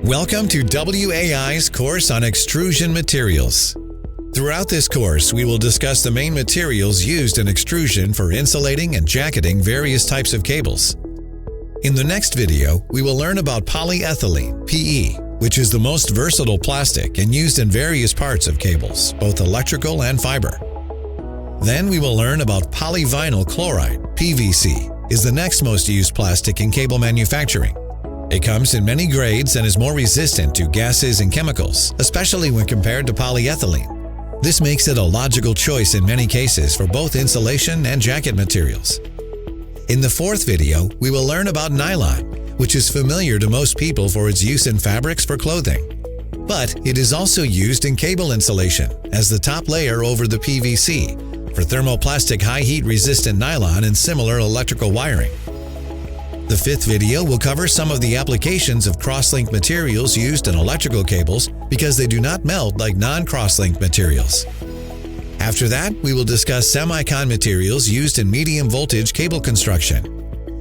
Welcome to WAI's course on extrusion materials. Throughout this course, we will discuss the main materials used in extrusion for insulating and jacketing various types of cables. In the next video, we will learn about polyethylene, PE, which is the most versatile plastic and used in various parts of cables, both electrical and fiber. Then we will learn about polyvinyl chloride, PVC, is the next most used plastic in cable manufacturing. It comes in many grades and is more resistant to gases and chemicals, especially when compared to polyethylene. This makes it a logical choice in many cases for both insulation and jacket materials. In the fourth video, we will learn about nylon, which is familiar to most people for its use in fabrics for clothing. But it is also used in cable insulation as the top layer over the PVC for thermoplastic high heat resistant nylon and similar electrical wiring. The fifth video will cover some of the applications of cross-linked materials used in electrical cables because they do not melt like non-cross-linked materials. After that, we will discuss semicon materials used in medium voltage cable construction.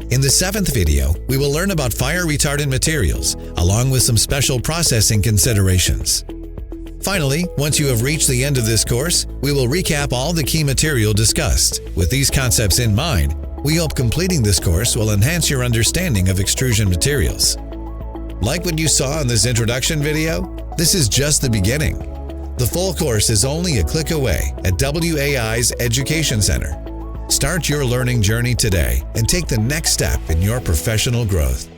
In the seventh video, we will learn about fire retardant materials, along with some special processing considerations. Finally, once you have reached the end of this course, we will recap all the key material discussed. With these concepts in mind, we hope completing this course will enhance your understanding of extrusion materials. Like what you saw in this introduction video? This is just the beginning. The full course is only a click away at WAI's Education Center. Start your learning journey today and take the next step in your professional growth.